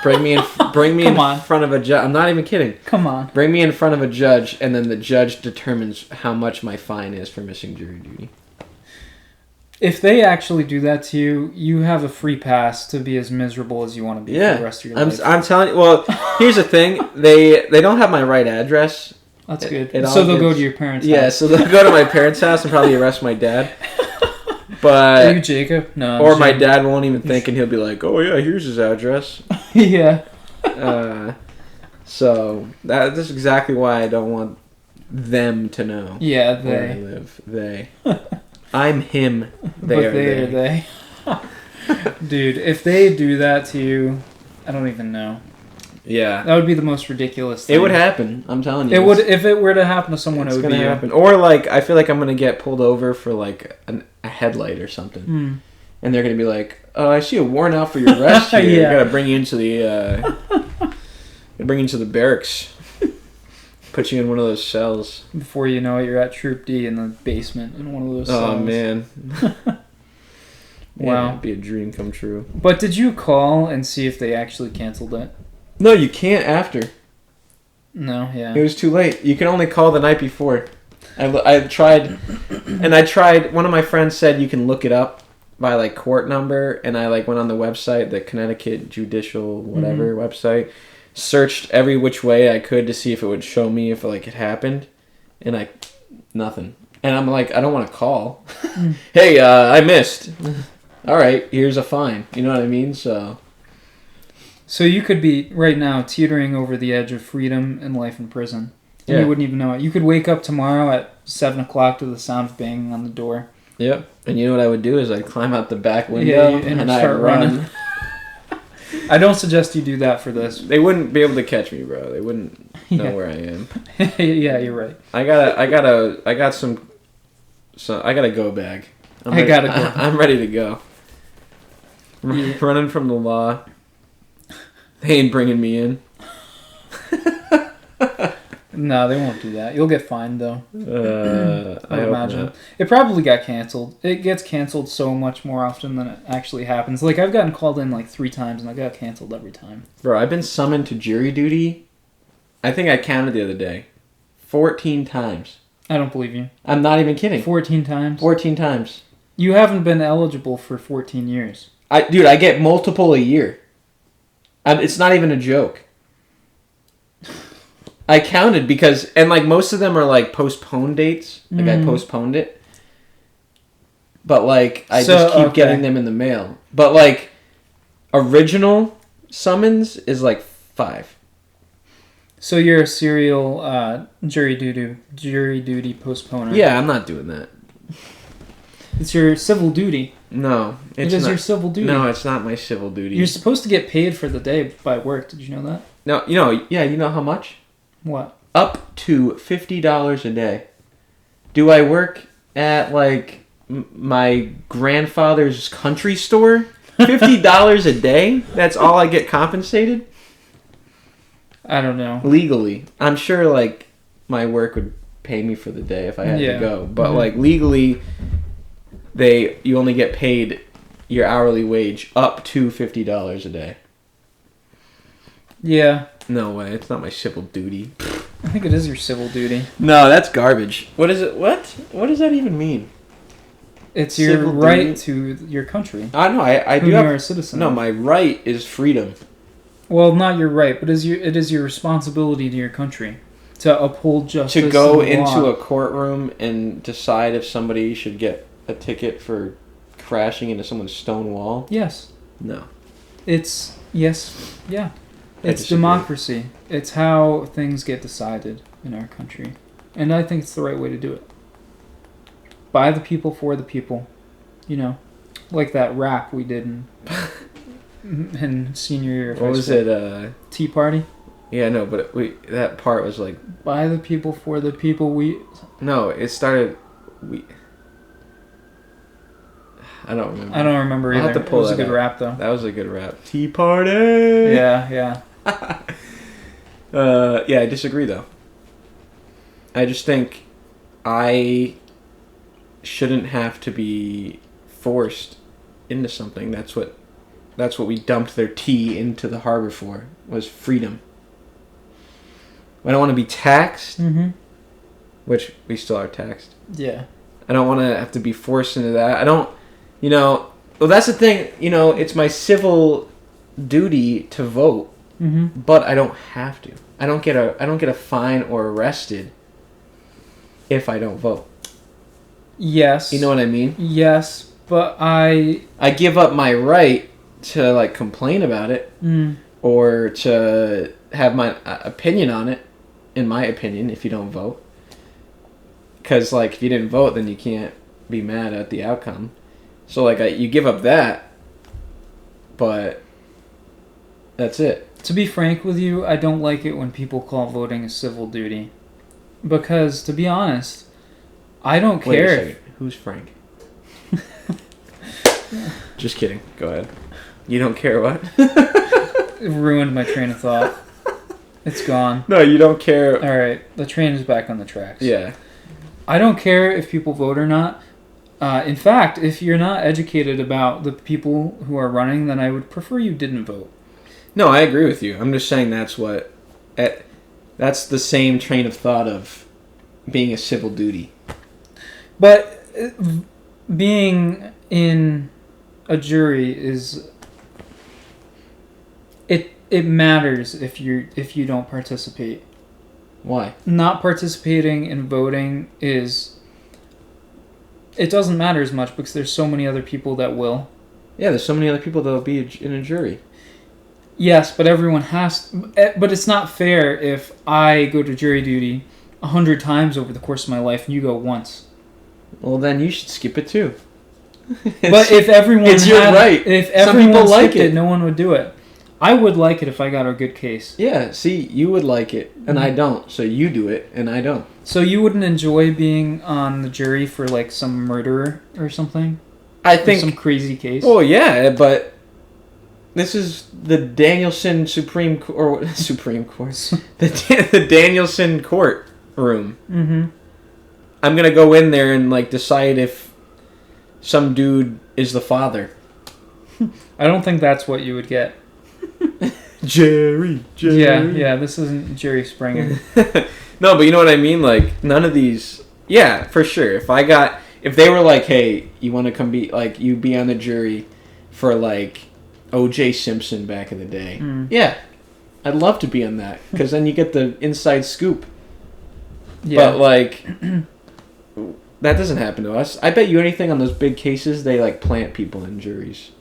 bring me in front of a judge. I'm not even kidding. Come on. Bring me in front of a judge, and then the judge determines how much my fine is for missing jury duty. If they actually do that to you, you have a free pass to be as miserable as you want to be for the rest of your life. I'm telling you. Well, here's the thing: they don't have my right address. That's good. So they'll go to your parents' house. Yeah, so they'll go to my parents' house and probably arrest my dad. But are you Jacob? No. Or my dad won't even think, and he'll be like, "Oh yeah, here's his address." Yeah. So that's exactly why I don't want them to know. Yeah, where I live. They. I'm him. They are they. Dude, if they do that to you, I don't even know. Yeah. That would be the most ridiculous thing. It would happen. I'm telling you. It would if it were to happen to someone. It would be happen. Or like I feel like I'm gonna get pulled over for like a headlight or something, and they're gonna be like, "Oh, I see a warrant out for your arrest here. Yeah. I gotta bring you into the barracks." Put you in one of those cells. Before you know it, you're at Troop D in the basement in one of those cells. Oh, man. Wow. It'd be a dream come true. But did you call and see if they actually canceled it? No, you can't after. No, yeah. It was too late. You can only call the night before. I tried, one of my friends said you can look it up by, like, court number, and I, like, went on the website, the Connecticut Judicial whatever website, searched every which way I could to see if it would show me if like it happened, and nothing. And I'm like, I don't want to call. Hey, I missed. All right, here's a fine. You know what I mean? So you could be right now teetering over the edge of freedom and life in prison, and you wouldn't even know it. You could wake up tomorrow at 7:00 to the sound of banging on the door. Yep. And you know what I would do is I'd climb out the back window and I'd start running. I don't suggest you do that for this. They wouldn't be able to catch me, bro. They wouldn't know where I am. Yeah, you're right. I got a go bag. I'm ready to go. Running from the law. They ain't bringing me in. No, they won't do that. You'll get fined, though. I imagine. Not. It probably got canceled. It gets canceled so much more often than it actually happens. Like, I've gotten called in like 3 times, and I got canceled every time. Bro, I've been summoned to jury duty. I think I counted the other day. 14 times. I don't believe you. I'm not even kidding. 14 times? 14 times. You haven't been eligible for 14 years. Dude, I get multiple a year. It's not even a joke. I counted because, and like most of them are like postponed dates. Like I postponed it. But like, I just keep getting them in the mail. But like, original summons is like 5. So you're a serial jury duty postponer. Yeah, I'm not doing that. It's your civil duty. No, it is your civil duty. No, it's not my civil duty. You're supposed to get paid for the day by work. Did you know that? No, you know how much? What? Up to $50 a day. Do I work at like my grandfather's country store? $50 a day? That's all I get compensated? I don't know. Legally. I'm sure like my work would pay me for the day if I had to go. But like legally, you only get paid your hourly wage up to $50 a day. Yeah. No way. It's not my civil duty. I think it is your civil duty. No, that's garbage. What is it? What? What does that even mean? It's your civil right duty? To your country. I know. I do have. You're a citizen. No, my right is freedom. Well, not your right, but it is your responsibility to your country to uphold justice. To go into a courtroom and decide if somebody should get a ticket for crashing into someone's stone wall. Yes. No. It's yes. Yeah. It's democracy. It's how things get decided in our country. And I think it's the right way to do it. By the people, for the people. You know, like that rap we did in senior year of high school. What was it? Tea Party? Yeah, no, but that part was like... By the people, for the people, we... No, it started... I don't remember. I don't remember either. I'll have to pull it was a that good out. rap, though. That was a good rap. Tea party! Yeah. Yeah, I disagree, though. I just think I shouldn't have to be forced into something. That's what we dumped their tea into the harbor for, was freedom. I don't want to be taxed, which we still are taxed. Yeah. I don't want to have to be forced into that. I don't, well, that's the thing, it's my civil duty to vote, but I don't have to. I don't get a fine or arrested if I don't vote. Yes. You know what I mean? Yes, but I give up my right to like complain about it or to have my opinion on it. In my opinion, if you don't vote, because like if you didn't vote, then you can't be mad at the outcome. So like you give up that, but that's it. To be frank with you, I don't like it when people call voting a civil duty, because to be honest, I don't care. Wait a second. Who's Frank? Just kidding. Go ahead. You don't care what? It ruined my train of thought. It's gone. No, you don't care. All right, the train is back on the tracks. Yeah. I don't care if people vote or not. In fact, if you're not educated about the people who are running, then I would prefer you didn't vote. No, I agree with you. I'm just saying that's the same train of thought of being a civil duty. But being in a jury is... It matters if you don't participate. Why? Not participating in voting is... It doesn't matter as much because there's so many other people that will. Yeah, there's so many other people that will be in a jury. Yes, but everyone has... But it's not fair if I go to jury duty 100 times over the course of my life and you go once. Well, then you should skip it too. But if everyone it's your right. If Some everyone people like skipped it, no one would do it. I would like it if I got a good case. Yeah, see, you would like it, and I don't. So you do it, and I don't. So you wouldn't enjoy being on the jury for like some murderer or something? I think some crazy case. Well, yeah, but this is the Danielson Supreme Court, the Danielson court room. Mm-hmm. I'm gonna go in there and like decide if some dude is the father. I don't think that's what you would get. Jerry. Yeah, this isn't Jerry Springer. No, but you know what I mean? Like, none of these... Yeah, for sure. If they were like, hey, you want to come be... Like, you be on the jury for, like, O.J. Simpson back in the day. Yeah. I'd love to be on that. Because then you get the inside scoop. Yeah. But, like... that doesn't happen to us. I bet you anything on those big cases, they, like, plant people in juries.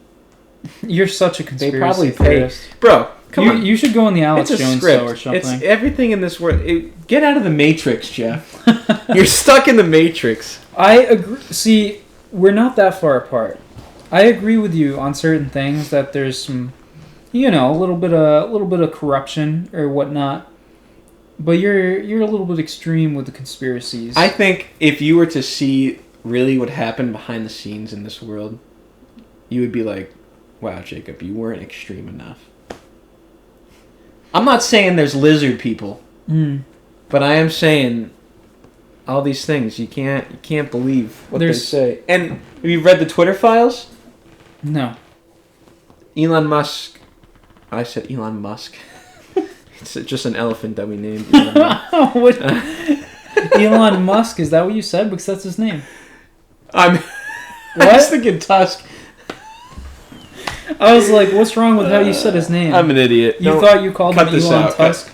You're such a conspiracy they probably theorist. Bro, come on. You should go in the Alex Jones show or something. It's everything in this world. Get out of the Matrix, Jeff. You're stuck in the Matrix. I agree. See, we're not that far apart. I agree with you on certain things that there's some, a little bit of corruption or whatnot. But you're a little bit extreme with the conspiracies. I think if you were to see really what happened behind the scenes in this world, you would be like, wow, Jacob, you weren't extreme enough. I'm not saying there's lizard people, but I am saying all these things. You can't believe what they say. And have you read the Twitter files? No. Elon Musk. I said Elon Musk. It's just an elephant that we named Elon Musk. Elon Musk, is that what you said? Because that's his name. I was thinking Tusk. I was like, what's wrong with how you said his name? I'm an idiot. You thought you called him Elon Tusk?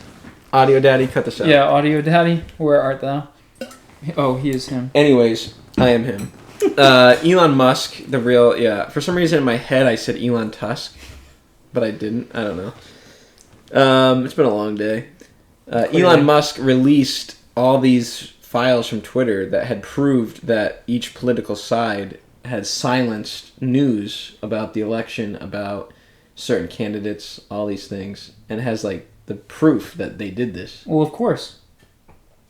Audio Daddy, cut this out. Yeah, Audio Daddy, where art thou? Oh, he is him. Anyways, I am him. Elon Musk, for some reason in my head I said Elon Tusk, but I didn't. I don't know. It's been a long day. Elon Musk released all these files from Twitter that had proved that each political side had silenced news about the election, about certain candidates, all these things, and it has like the proof that they did this. Well, of course.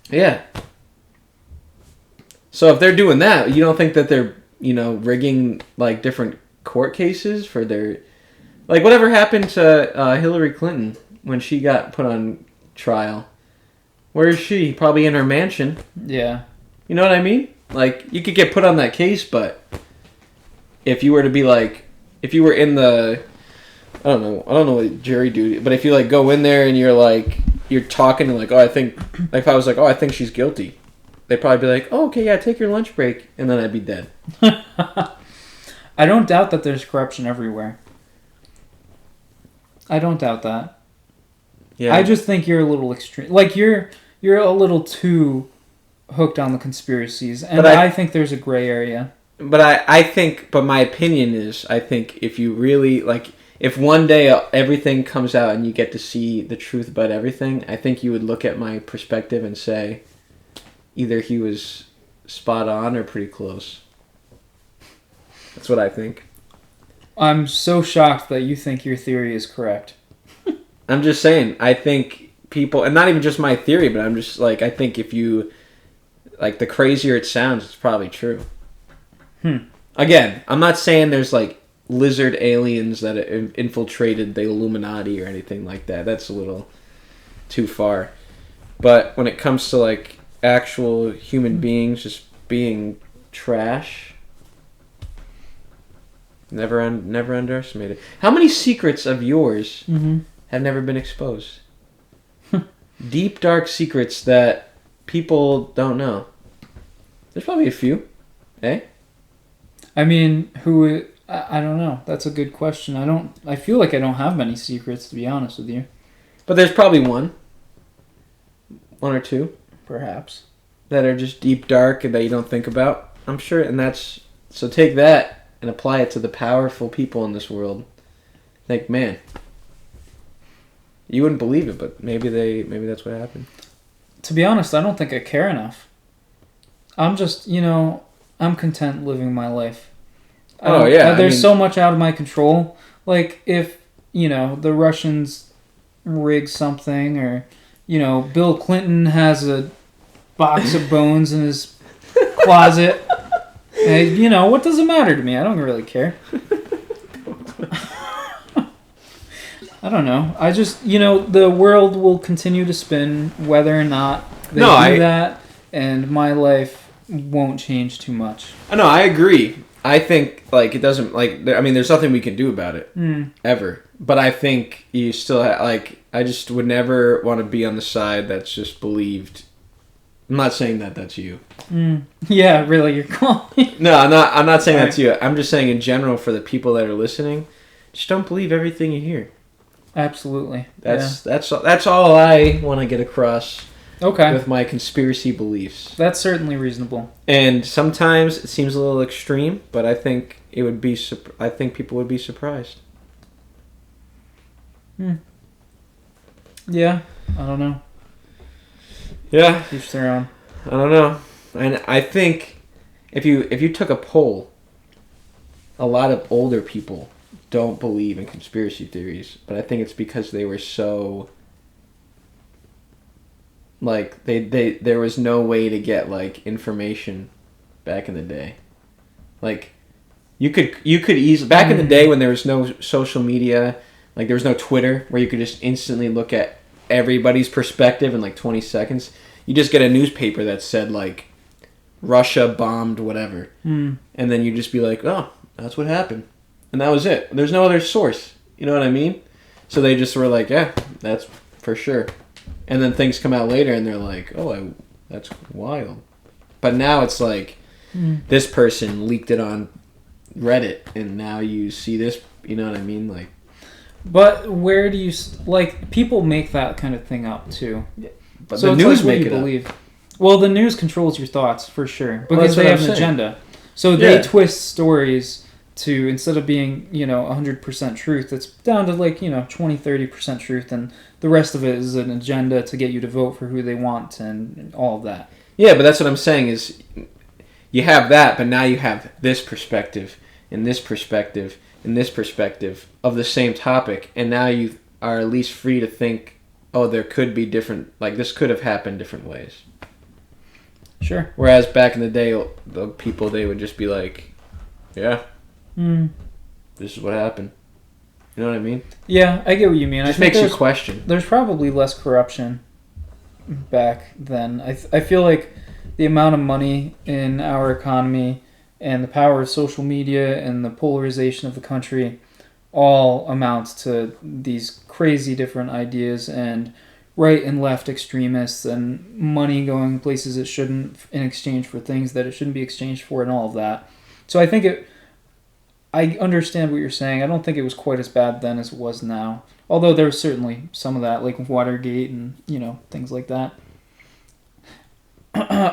Yeah. So if they're doing that, you don't think that they're, rigging, like, different court cases for their... Like, whatever happened to Hillary Clinton when she got put on trial? Where is she? Probably in her mansion. Yeah. You know what I mean? Like, you could get put on that case, but if you were to be, like... If you were in the... I don't know what jury duty... But if you, like, go in there and you're, like... You're talking and, like, oh, I think... Like, if I was like, oh, I think she's guilty... They'd probably be like, oh, okay, yeah, take your lunch break. And then I'd be dead. I don't doubt that there's corruption everywhere. I don't doubt that. Yeah. I just think you're a little extreme. Like, you're a little too hooked on the conspiracies. And I think there's a gray area. But I think, but my opinion is, I think if you really, like, if one day everything comes out and you get to see the truth about everything, I think you would look at my perspective and say... Either he was spot on or pretty close. That's what I think. I'm so shocked that you think your theory is correct. I'm just saying, I think people, and not even just my theory, but I'm just like, I think if you, like, the crazier it sounds, it's probably true. Again, I'm not saying there's, like, lizard aliens that infiltrated the Illuminati or anything like that. That's a little too far. But when it comes to, like, actual human beings just being trash. Never underestimate it. How many secrets of yours have never been exposed? Deep, dark secrets that people don't know. There's probably a few. Eh? I mean, I don't know. That's a good question. I feel like I don't have many secrets, to be honest with you. But there's probably one. One or two. Perhaps. That are just deep dark and that you don't think about. I'm sure, and that's... So take that and apply it to the powerful people in this world. Think, man, you wouldn't believe it, but maybe that's what happened. To be honest, I don't think I care enough. I'm just, I'm content living my life. There's so much out of my control. Like, if, the Russians rig something or... Bill Clinton has a box of bones in his closet. And, what does it matter to me? I don't really care. I don't know. I just, the world will continue to spin whether or not they do that, and my life won't change too much. No, I agree. I think, like, it doesn't, like, there's nothing we can do about it. Ever. But I think you still I just would never want to be on the side that's just believed. I'm not saying that that's you. Yeah, really, you're calling. No, I'm not saying that's you. I'm just saying in general for the people that are listening, just don't believe everything you hear. Absolutely. That's all I want to get across. Okay. With my conspiracy beliefs. That's certainly reasonable. And sometimes it seems a little extreme, but I think I think people would be surprised. Yeah, I don't know. Yeah, each their own. I don't know, and I think if you took a poll, a lot of older people don't believe in conspiracy theories, but I think it's because they were so like there was no way to get like information back in the day, like you could easily back in the day when there was no social media. Like, there was no Twitter where you could just instantly look at everybody's perspective in, like, 20 seconds. You just get a newspaper that said, like, Russia bombed whatever. And then you just be like, oh, that's what happened. And that was it. There's no other source. You know what I mean? So they just were like, yeah, that's for sure. And then things come out later and they're like, oh, that's wild. But now it's like, this person leaked it on Reddit and now you see this, you know what I mean? Like, but where do you... Like, people make that kind of thing up, too. Yeah. But so the news make it believe. Up. Well, the news controls your thoughts, for sure. Because they have an agenda. So they twist stories to, instead of being, 100% truth, it's down to, 20-30% truth. And the rest of it is an agenda to get you to vote for who they want and all of that. Yeah, but that's what I'm saying is... You have that, but now you have this perspective, and this perspective... in this perspective of the same topic, and now you are at least free to think oh, there could be different, like, this could have happened different ways. Sure. Whereas back in the day, the people, they would just be like, yeah, this is what happened. You know what I mean? Yeah, I get what you mean. Just I think makes you question. There's probably less corruption back then. I feel like the amount of money in our economy and the power of social media and the polarization of the country all amounts to these crazy different ideas and right and left extremists and money going places it shouldn't in exchange for things that it shouldn't be exchanged for and all of that. So I understand what you're saying. I don't think it was quite as bad then as it was now. Although there was certainly some of that, like Watergate and, things like that.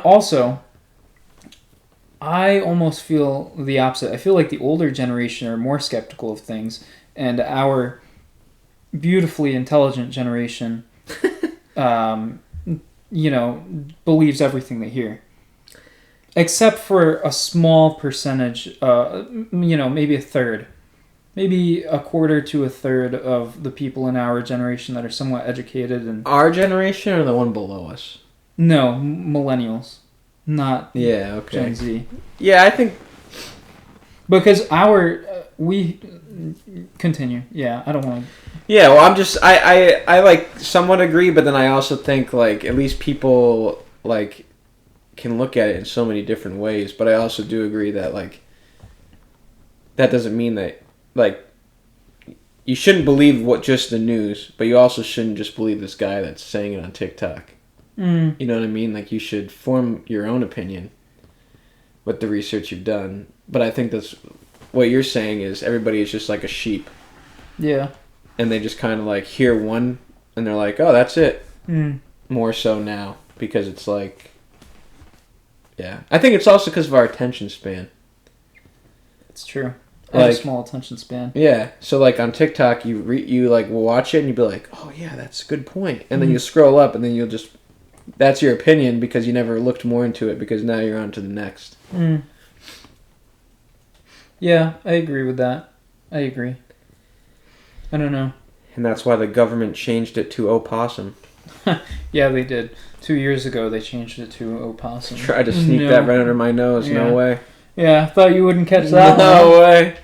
Also, I almost feel the opposite. I feel like the older generation are more skeptical of things, and our beautifully intelligent generation, believes everything they hear. Except for a small percentage, maybe a third. Maybe a quarter to a third of the people in our generation that are somewhat educated. And Our generation or the one below us? No, millennials. Not Gen Z. Yeah, I think... Because we... Continue. Yeah, I don't want to... Yeah, well, I like, somewhat agree, but then I also think, like, at least people, like... can look at it in so many different ways, but I also do agree that, like, that doesn't mean that, like, you shouldn't believe just the news, but you also shouldn't just believe this guy that's saying it on TikTok. You know what I mean? Like, you should form your own opinion with the research you've done. But I think that's what you're saying is everybody is just like a sheep. Yeah. And they just kind of, like, hear one, and they're like, oh, that's it. More so now, because it's like... Yeah. I think it's also because of our attention span. It's true. I have a Like, small attention span. Yeah. So, like, on TikTok, you like, will watch it, and you'll be like, oh, yeah, that's a good point. And then you scroll up, and then you'll just... That's your opinion, because you never looked more into it, because now you're on to the next. Yeah, I agree with that. I agree. I don't know. And that's why the government changed it to Opossum. Yeah, they did. 2 years ago, they changed it to Opossum. Tried to sneak that right under my nose. Yeah. No way. Yeah, I thought you wouldn't catch that. No way.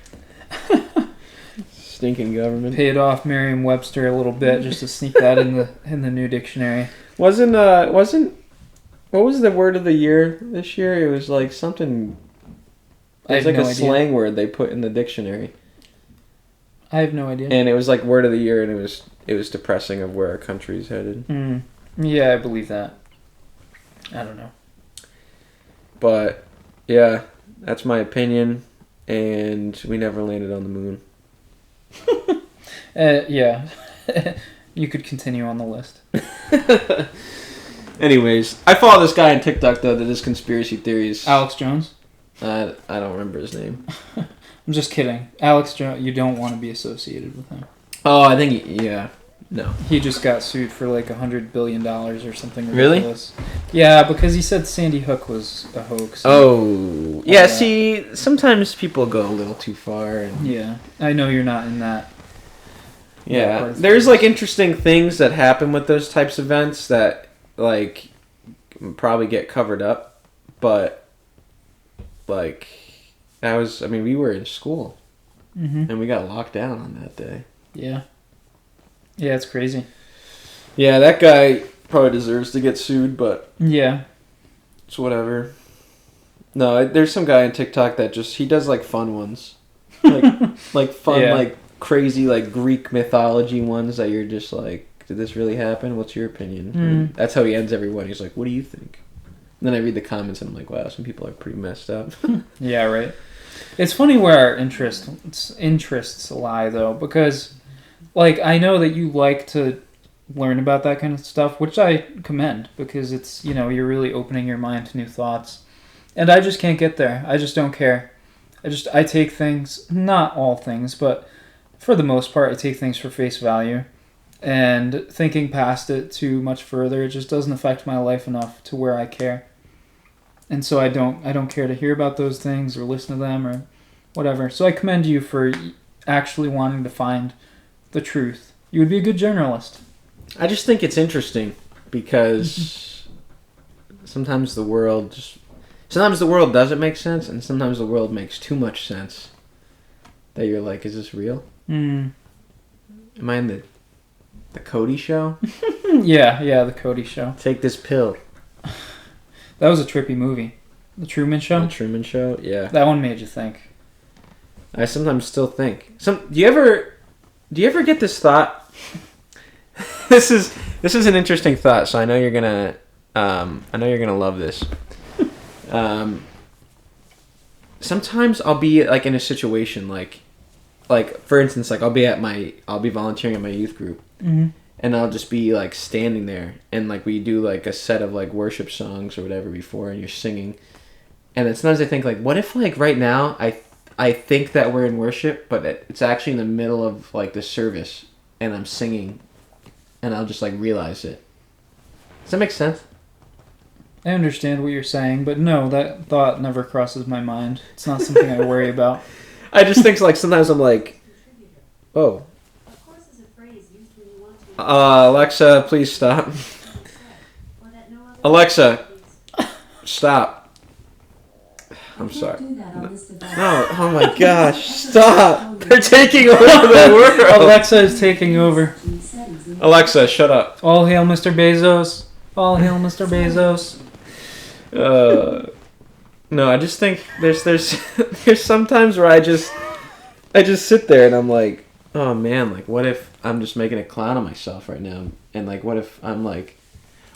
Stinking government. Paid off Merriam-Webster a little bit just to sneak that in the new dictionary. Wasn't what was the word of the year this year? It was like something. It was like a slang word they put in the dictionary. I have no idea. And it was like word of the year, and it was depressing of where our country's headed. Yeah, I believe that. I don't know. But yeah, that's my opinion, and we never landed on the moon. Yeah. You could continue on the list. Anyways, I follow this guy on TikTok, though, that is conspiracy theories. Alex Jones? I don't remember his name. I'm just kidding. Alex Jones, you don't want to be associated with him. Oh, I think, yeah. No. He just got sued for like $100 billion or something Really? ridiculous. Yeah, because he said Sandy Hook was a hoax. Oh. Yeah, see, sometimes people go a little too far. And... Yeah, I know you're not in that. Yeah, there's like interesting things that happen with those types of events that like probably get covered up, but like we were in school and we got locked down on that day. Yeah, it's crazy. Yeah, that guy probably deserves to get sued, but yeah, it's whatever. No, there's some guy on TikTok that he does like fun ones, like fun like. Crazy like Greek mythology ones that you're just like, did this really happen? What's your opinion? That's how he ends every one. He's like, what do you think? And then I read the comments and I'm like, wow, some people are pretty messed up. Yeah, right. It's funny where our interests lie though, because like I know that you like to learn about that kind of stuff, which I commend because it's, you're really opening your mind to new thoughts. And I just can't get there. I just don't care. I take things, not all things, but for the most part, I take things for face value, and thinking past it too much further, it just doesn't affect my life enough to where I care. And so I don't care to hear about those things or listen to them or whatever. So I commend you for actually wanting to find the truth. You would be a good journalist. I just think it's interesting because sometimes the world doesn't make sense, and sometimes the world makes too much sense. That you're like, is this real? Mm. Am I in the Cody show? Yeah, the Cody Show. Take this pill. That was a trippy movie. The Truman Show? The Truman Show, yeah. That one made you think. I sometimes still think. Do you ever get this thought? This is an interesting thought, so I know you're gonna love this. Sometimes I'll be like in a situation like for instance, like I'll be volunteering at my youth group, Mm-hmm. and I'll just be like standing there, and like we do like a set of like worship songs or whatever before, and you're singing, and then sometimes I think like, what if like right now I think that we're in worship, but it's actually in the middle of like the service, and I'm singing, and I'll just like realize it. Does that make sense? I understand what you're saying, but no, that thought never crosses my mind. It's not something I worry about. I just think like sometimes I'm like, oh. Alexa, please stop. Alexa, stop. I'm sorry. No, oh my gosh, stop. They're taking over the world. Alexa is taking over. Alexa, shut up. All hail Mr. Bezos. All hail Mr. Bezos. No, I just think there's sometimes where I just sit there and I'm like, oh man, like what if I'm just making a clown of myself right now, and like what if I'm like,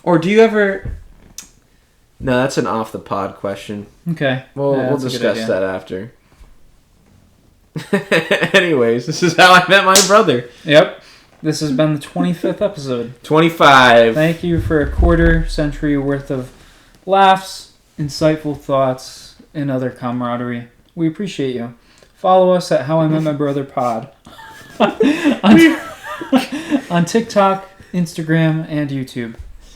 or do you ever? No, that's an off the pod question. Okay. Well, Yeah, we'll that's a good discuss idea. that after. Anyways, this is how I met my brother. Yep. This has been the 25th episode. 25. Thank you for a quarter century worth of laughs, insightful thoughts, and other camaraderie. We appreciate you. Follow us at How I Met My Brother Pod on TikTok, Instagram, and YouTube.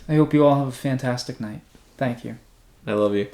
I hope you all have a fantastic night. Thank you. I love you.